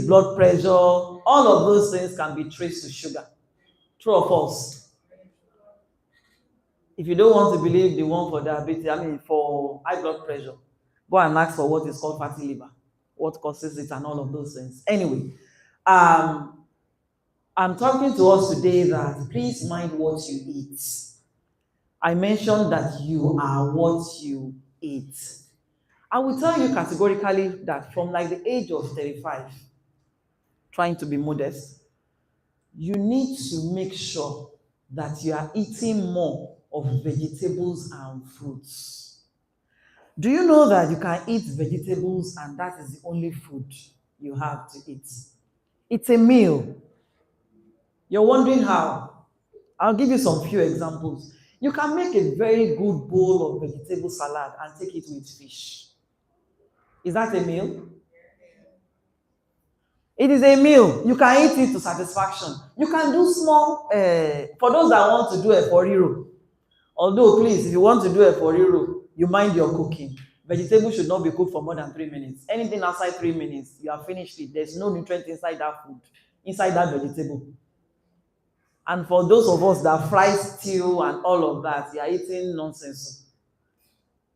blood pressure, all of those things can be traced to sugar. True or false? If you don't want to believe the one for diabetes, for high blood pressure, go and ask for what is called fatty liver, what causes it, and all of those things. Anyway, um, I'm talking to us today that please mind what you eat. I mentioned that you are what you eat. I will tell you categorically that from like the age of 35, trying to be modest, you need to make sure that you are eating more of vegetables and fruits. Do you know that you can eat vegetables and that is the only food you have to eat? It's a meal. You're wondering how? I'll give you some few examples. You can make a very good bowl of vegetable salad and take it with fish. Is that a meal? It is a meal. You can eat it to satisfaction. You can do small, for those that want to do a foriro. Although, please, if you want to do a foriro, you mind your cooking. Vegetables should not be cooked for more than 3 minutes. Anything outside 3 minutes, you have finished it. There's no nutrient inside that food, inside that vegetable. And for those of us that fry stew and all of that, you are eating nonsense.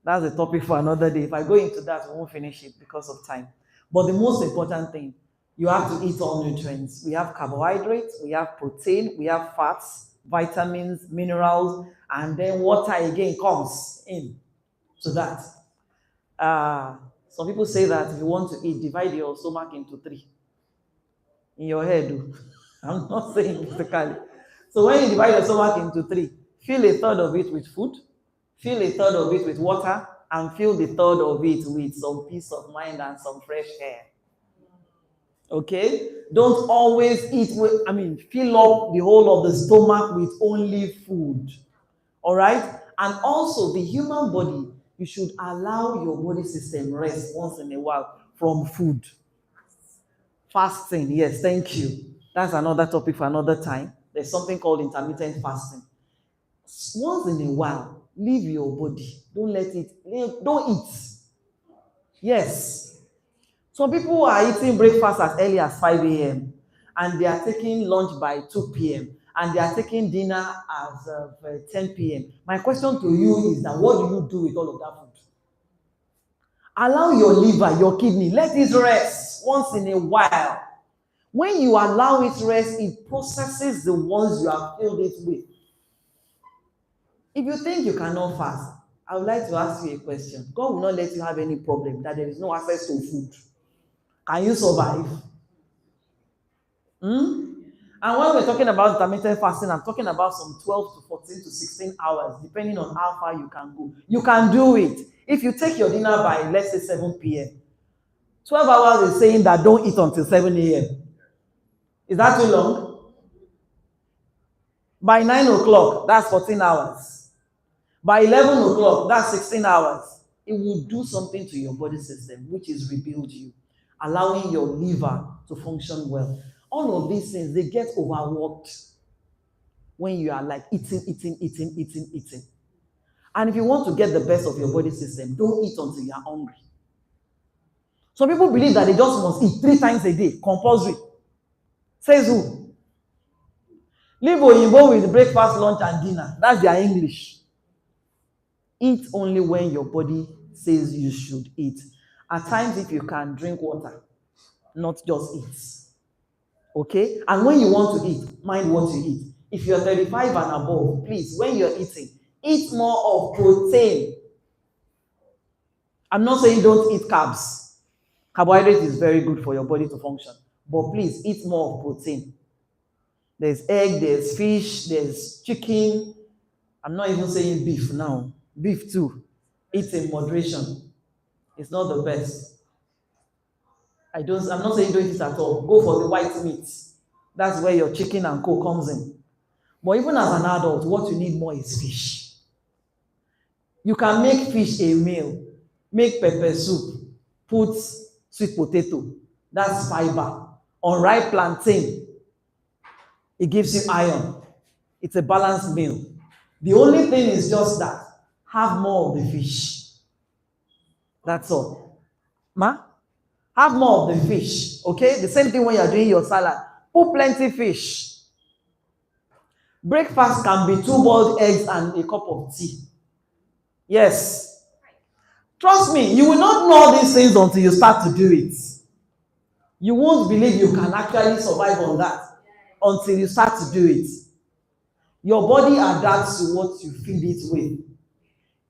That's a topic for another day. If I go into that, we won't finish it because of time. But the most important thing, you have to eat all nutrients. We have carbohydrates, we have protein, we have fats, vitamins, minerals, and then water again comes in to that. Some people say that if you want to eat, divide your stomach into 3. In your head, I'm not saying physically. So when you divide your stomach into 3, fill a third of it with food, fill a third of it with water, and fill the third of it with some peace of mind and some fresh air. Okay? Don't always eat fill up the whole of the stomach with only food. All right? And also, the human body, you should allow your body system rest once in a while from food. Fasting, yes, thank you. That's another topic for another time. There's something called intermittent fasting. Once in a while, leave your body. Don't eat. Yes. Some people are eating breakfast as early as 5 a.m. and they are taking lunch by 2 p.m. and they are taking dinner as 10 p.m. My question to you is that what do you do with all of that food? Allow your liver, your kidney, let it rest once in a while. When you allow it rest, it processes the ones you have filled it with. If you think you cannot fast, I would like to ask you a question. God will not let you have any problem that there is no access to food. Can you survive? And when we're talking about intermittent fasting, I'm talking about some 12 to 14 to 16 hours, depending on how far you can go. You can do it. If you take your dinner by, let's say, 7 p.m., 12 hours is saying that don't eat until 7 a.m. Is that too long? By 9 o'clock, that's 14 hours. By 11 o'clock, that's 16 hours. It will do something to your body system, which is rebuild you, allowing your liver to function well. All of these things, they get overworked when you are like eating. And if you want to get the best of your body system, don't eat until you are hungry. Some people believe that they just must eat 3 times a day, compulsory. Says who? Live Oyinbo with breakfast, lunch, and dinner. That's their English. Eat only when your body says you should eat. At times, if you can, drink water, not just eat. Okay? And when you want to eat, mind what you eat. If you're 35 and above, please, when you're eating, eat more of protein. I'm not saying don't eat carbs. Carbohydrate is very good for your body to function. But please, eat more of protein. There's egg, there's fish, there's chicken. I'm not even saying beef now. Beef too. Eat in moderation. It's not the best. I'm not saying don't eat at all. Go for the white meat. That's where your chicken and co comes in. But even as an adult, what you need more is fish. You can make fish a meal. Make pepper soup. Put sweet potato. That's fiber. Unripe plantain. It gives you iron. It's a balanced meal. The only thing is just that. Have more of the fish. That's all. Ma? Have more of the fish, okay? The same thing when you're doing your salad. Put plenty fish. Breakfast can be 2 boiled eggs and a cup of tea. Yes. Trust me, you will not know all these things until you start to do it. You won't believe you can actually survive on that until you start to do it. Your body adapts to what you feed it with.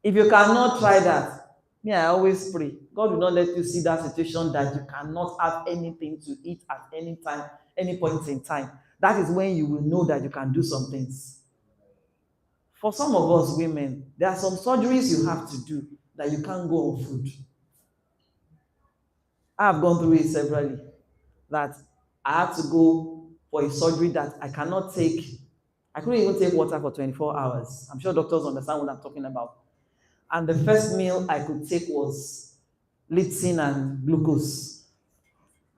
If you cannot try that, me, I always pray. God will not let you see that situation that you cannot have anything to eat at any time, any point in time. That is when you will know that you can do some things. For some of us women, there are some surgeries you have to do that you can't go on food. I have gone through it severally. That I had to go for a surgery that I cannot take. I couldn't even take water for 24 hours. I'm sure doctors understand what I'm talking about. And the first meal I could take was Lipton and glucose.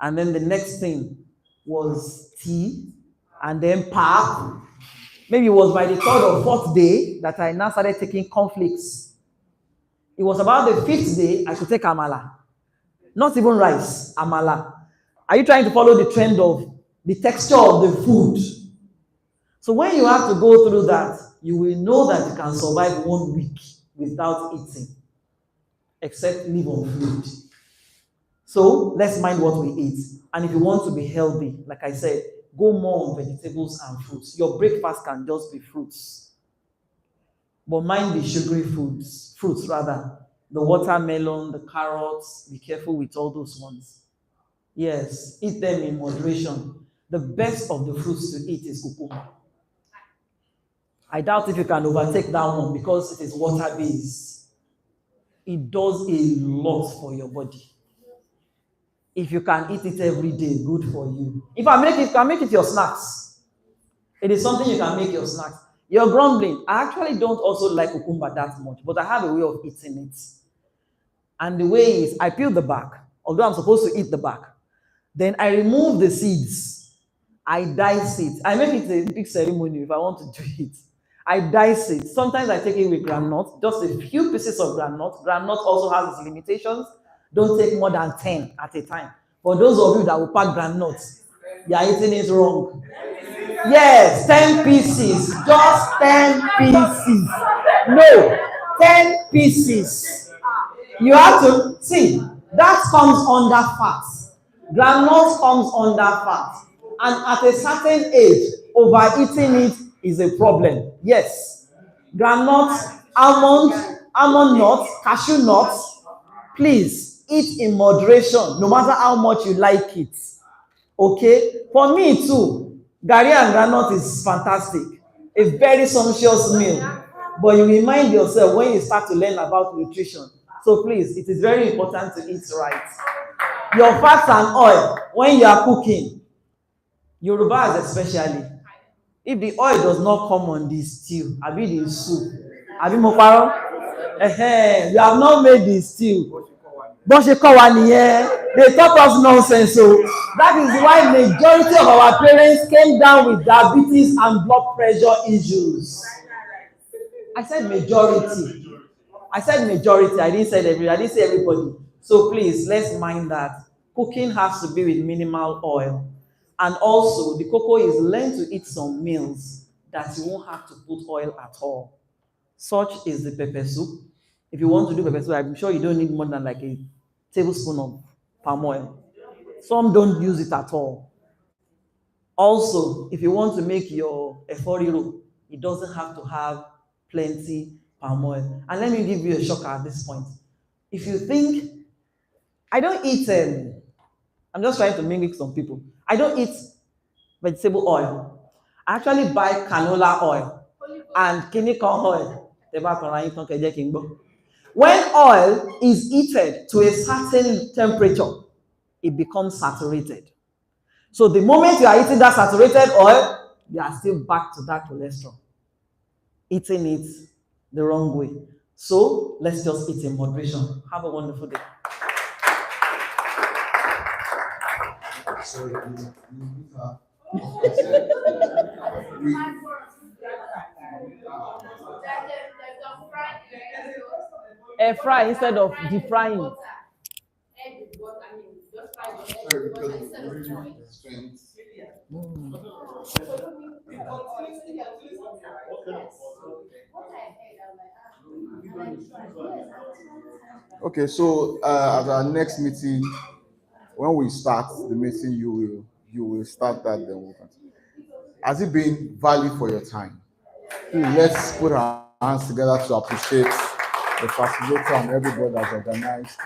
And then the next thing was tea, and then pap. Maybe it was by the 3rd or 4th day that I now started taking cornflakes. It was about the 5th day I could take amala. Not even rice, amala. Are you trying to follow the trend of the texture of the food? So when you have to go through that, you will know that you can survive 1 week without eating, except live on food. So let's mind what we eat. And if you want to be healthy, like I said, go more on vegetables and fruits. Your breakfast can just be fruits. But mind the sugary fruits rather. The watermelon, the carrots, be careful with all those ones. Yes, eat them in moderation. The best of the fruits to eat is cucumber. I doubt if you can overtake that one because it is water-based. It does a lot for your body. If you can eat it every day, good for you. If I make it, can make it your snacks. It is something you can make your snacks. You're grumbling. I actually don't also like cucumber that much, but I have a way of eating it. And the way is, I peel the back, although I'm supposed to eat the back. Then I remove the seeds. I dice it. I make it a big ceremony if I want to do it. I dice it. Sometimes I take it with groundnut, just a few pieces of groundnut. Groundnut also has its limitations. Don't take more than 10 at a time. For those of you that will pack groundnuts, you are eating it wrong. Yes, 10 pieces. Just 10 pieces. No, 10 pieces. You have to see, that comes under fat. Groundnut comes under fat. And at a certain age, overeating it is a problem. Yes. Groundnut, almond nuts, cashew nuts, please eat in moderation, no matter how much you like it. Okay? For me too, garri and groundnut is fantastic. A very sumptuous meal. But you remind yourself when you start to learn about nutrition. So please, it is very important to eat right. Your fats and oil, when you are cooking, Yorubas especially, if the oil does not come on the stew, abi the soup, abi mo paro, you have not made the stew. Bó ṣe kọ́ wa nìyẹn, they taught us nonsense. So that is why majority of our parents came down with diabetes and blood pressure issues. I said majority. I didn't say everybody. I didn't say everybody. So please, let's mind that cooking has to be with minimal oil. And also, the cocoa is learn to eat some meals that you won't have to put oil at all. Such is the pepper soup. If you want to do pepper soup, I'm sure you don't need more than like a tablespoon of palm oil. Some don't use it at all. Also, if you want to make your eforiro, it doesn't have to have plenty palm oil. And let me give you a shocker at this point. If you think, I don't eat, I'm just trying to mimic some people. I don't eat vegetable oil. I actually buy canola oil and kinikon oil. When oil is heated to a certain temperature, it becomes saturated. So the moment you are eating that saturated oil, you are still back to that cholesterol. Eating it the wrong way. So let's just eat in moderation. Have a wonderful day. Air fry instead of deep frying. Sorry, because we really spent. Okay, so at our next meeting, when we start the meeting, you will start that. Then we'll continue. Has it been value for your time? Please, let's put our hands together to appreciate the facilitator and everybody that's organized.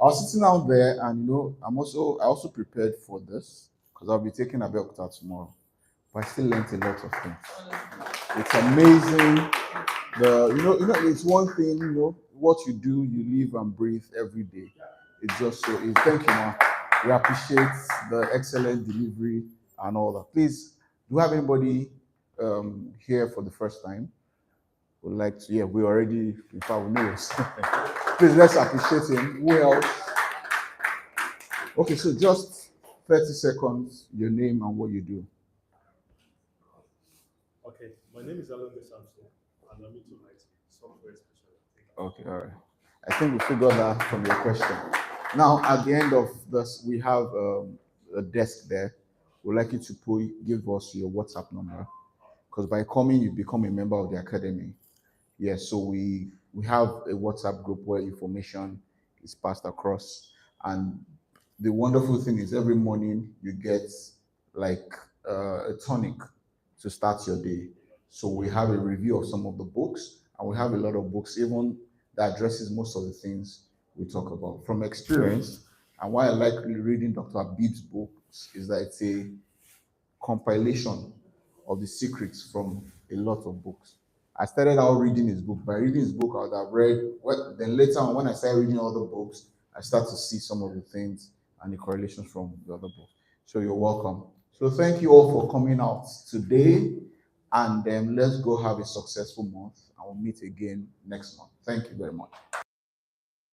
I was sitting out there, and I also prepared for this because I'll be taking a Abeokuta tomorrow. But I still learned a lot of things. It's amazing. It's one thing. What you do, you live and breathe every day. It's just so. Thank you, man. We appreciate the excellent delivery and all that. Please, do you have anybody here for the first time? Would like to? Yeah, we already. In fact, we know this. Please, let's appreciate him. Who else? Okay, so just 30 seconds. Your name and what you do. Okay, my name is Alan Samson, and I'm into IT, software specialist. Okay, all right. I think we figured that from your question. Now, at the end of this, we have a desk there. We'd like you to give us your WhatsApp number, because by coming, you become a member of the academy. Yes, so we have a WhatsApp group where information is passed across. And the wonderful thing is every morning you get like a tonic to start your day. So we have a review of some of the books, and we have a lot of books even that addresses most of the things we talk about from experience. And why I like reading Dr. Abib's books is that it's a compilation of the secrets from a lot of books. I started out reading his book. By reading his book, I would have read. Then later on, when I started reading other books, I start to see some of the things and the correlations from the other books. So you're welcome. So thank you all for coming out today, and let's go have a successful month, and we'll meet again next month. Thank you very much.